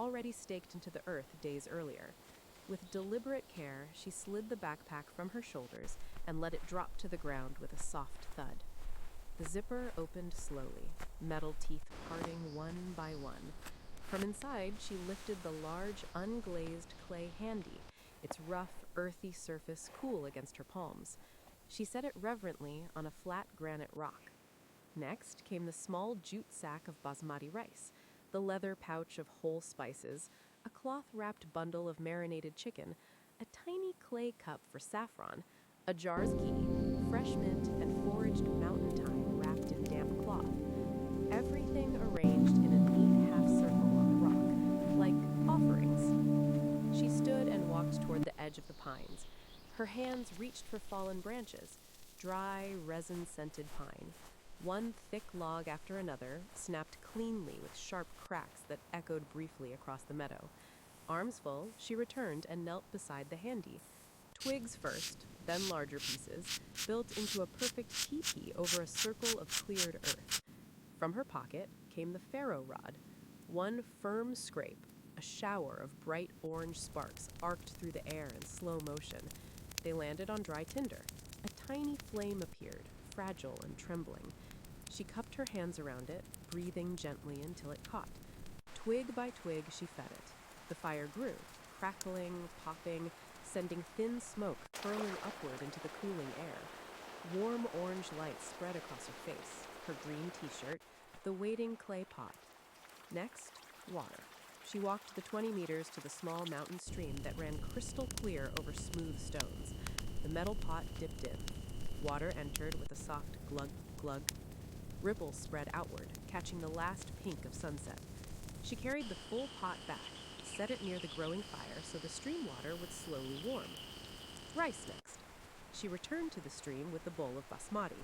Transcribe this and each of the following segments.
already staked into the earth days earlier. With deliberate care, she slid the backpack from her shoulders and let it drop to the ground with a soft thud. The zipper opened slowly, metal teeth parting one by one. From inside, she lifted the large, unglazed clay handi, its rough, earthy surface cool against her palms. She set it reverently on a flat granite rock. Next came the small jute sack of basmati rice, the leather pouch of whole spices, a cloth-wrapped bundle of marinated chicken, a tiny clay cup for saffron, a jar's ghee, fresh mint, and foraged mountain thyme wrapped in damp cloth. Everything arranged in a neat half-circle on the rock, like offerings. She stood and walked toward the edge of the pines. Her hands reached for fallen branches, dry, resin-scented pine. One thick log after another snapped cleanly with sharp cracks that echoed briefly across the meadow. Arms full, she returned and knelt beside the handi. Twigs first, then larger pieces, built into a perfect teepee over a circle of cleared earth. From her pocket came the ferro rod. One firm scrape, a shower of bright orange sparks arced through the air in slow motion. They landed on dry tinder. A tiny flame appeared, fragile and trembling. She cupped her hands around it, breathing gently until it caught. Twig by twig, she fed it. The fire grew, crackling, popping, sending thin smoke curling upward into the cooling air. Warm orange light spread across her face, her green t-shirt, the waiting clay pot. Next, water. She walked the 20 meters to the small mountain stream that ran crystal clear over smooth stones. The metal pot dipped in. Water entered with a soft glug, glug. Ripples spread outward, catching the last pink of sunset. She carried the full pot back, set it near the growing fire so the stream water would slowly warm. Rice next. She returned to the stream with the bowl of basmati,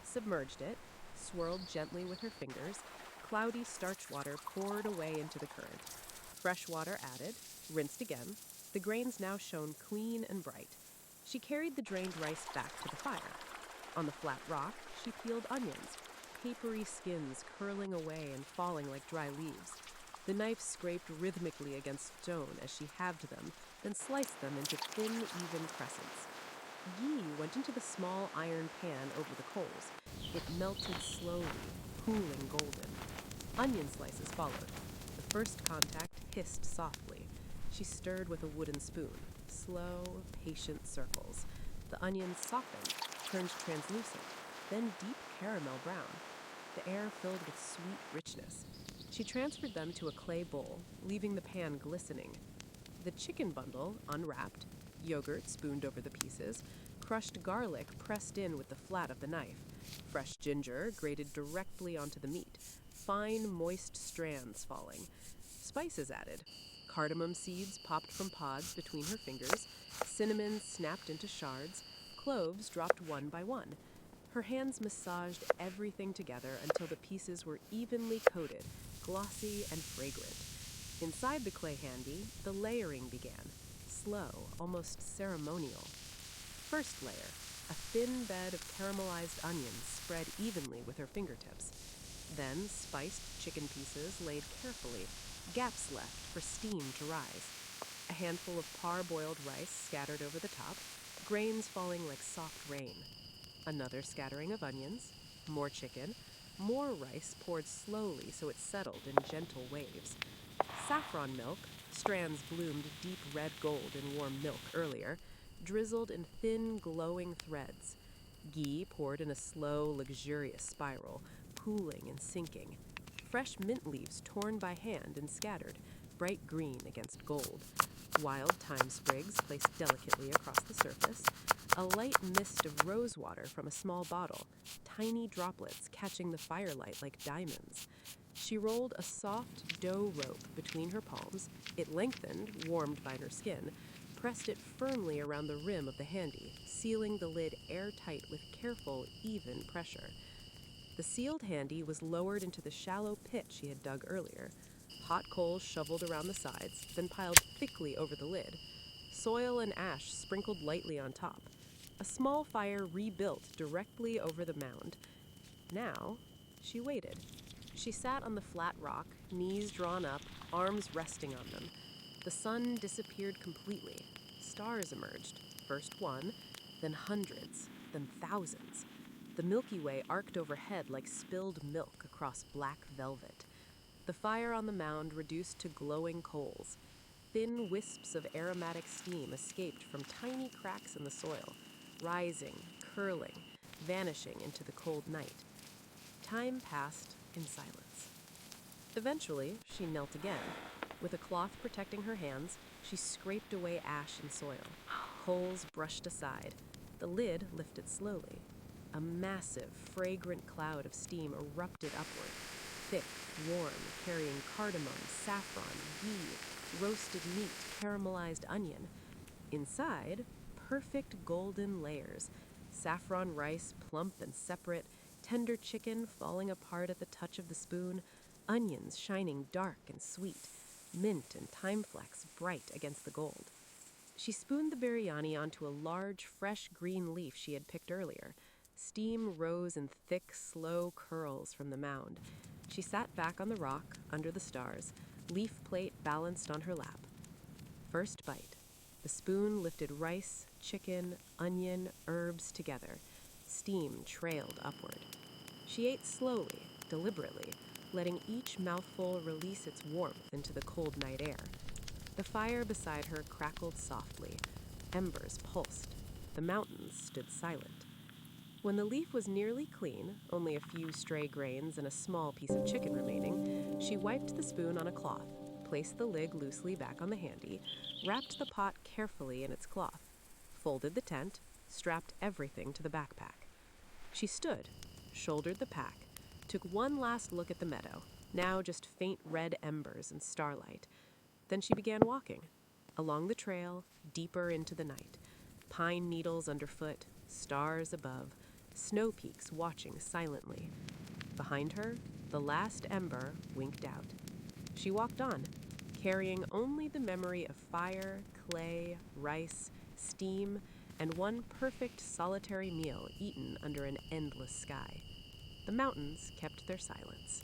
submerged it, swirled gently with her fingers. Cloudy starch water poured away into the current. Fresh water added, rinsed again. The grains now shone clean and bright. She carried the drained rice back to the fire. On the flat rock, she peeled onions, papery skins curling away and falling like dry leaves. The knife scraped rhythmically against stone as she halved them, then sliced them into thin, even crescents. Ghee went into the small iron pan over the coals. It melted slowly, cooling golden. Onion slices followed. The first contact hissed softly. She stirred with a wooden spoon. Slow, patient circles. The onions softened, turned translucent, then deep caramel brown. The air filled with sweet richness. She transferred them to a clay bowl, leaving the pan glistening. The chicken bundle unwrapped, yogurt spooned over the pieces, crushed garlic pressed in with the flat of the knife, fresh ginger grated directly onto the meat, fine, moist strands falling. Spices added. Cardamom seeds popped from pods between her fingers, cinnamon snapped into shards, cloves dropped one by one. Her hands massaged everything together until the pieces were evenly coated, glossy and fragrant. Inside the clay handi, the layering began, slow, almost ceremonial. First layer, a thin bed of caramelized onions spread evenly with her fingertips. Then spiced chicken pieces laid carefully, gaps left for steam to rise. A handful of parboiled rice scattered over the top, grains falling like soft rain. Another scattering of onions, more chicken, more rice poured slowly so it settled in gentle waves. Saffron milk, strands bloomed deep red gold in warm milk earlier, drizzled in thin, glowing threads. Ghee poured in a slow, luxurious spiral, pooling and sinking. Fresh mint leaves torn by hand and scattered, bright green against gold. Wild thyme sprigs placed delicately across the surface. A light mist of rose water from a small bottle, tiny droplets catching the firelight like diamonds. She rolled a soft dough rope between her palms. It lengthened, warmed by her skin, pressed it firmly around the rim of the handi, sealing the lid airtight with careful, even pressure. The sealed handi was lowered into the shallow pit she had dug earlier. Hot coals shoveled around the sides, then piled thickly over the lid. Soil and ash sprinkled lightly on top. A small fire rebuilt directly over the mound. Now, she waited. She sat on the flat rock, knees drawn up, arms resting on them. The sun disappeared completely. Stars emerged, first one, then hundreds, then thousands. The Milky Way arced overhead like spilled milk across black velvet. The fire on the mound reduced to glowing coals. Thin wisps of aromatic steam escaped from tiny cracks in the soil, rising, curling, vanishing into the cold night. Time passed in silence. Eventually, she knelt again. With a cloth protecting her hands, she scraped away ash and soil. Coals brushed aside. The lid lifted slowly. A massive, fragrant cloud of steam erupted upward, thick, warm, carrying cardamom, saffron, ghee, roasted meat, caramelized onion. Inside, perfect golden layers, saffron rice plump and separate, tender chicken falling apart at the touch of the spoon, onions shining dark and sweet, mint and thyme flecks bright against the gold. She spooned the biryani onto a large, fresh green leaf she had picked earlier. Steam rose in thick, slow curls from the mound. She sat back on the rock, under the stars, leaf plate balanced on her lap. First bite. The spoon lifted rice, chicken, onion, herbs together. Steam trailed upward. She ate slowly, deliberately, letting each mouthful release its warmth into the cold night air. The fire beside her crackled softly. Embers pulsed. The mountains stood silent. When the leaf was nearly clean, only a few stray grains and a small piece of chicken remaining, she wiped the spoon on a cloth, placed the lid loosely back on the handi, wrapped the pot carefully in its cloth, folded the tent, strapped everything to the backpack. She stood, shouldered the pack, took one last look at the meadow, now just faint red embers and starlight. Then she began walking, along the trail, deeper into the night. Pine needles underfoot, stars above, snow peaks watching silently. Behind her, the last ember winked out. She walked on, carrying only the memory of fire, clay, rice, steam, and one perfect solitary meal eaten under an endless sky. The mountains kept their silence.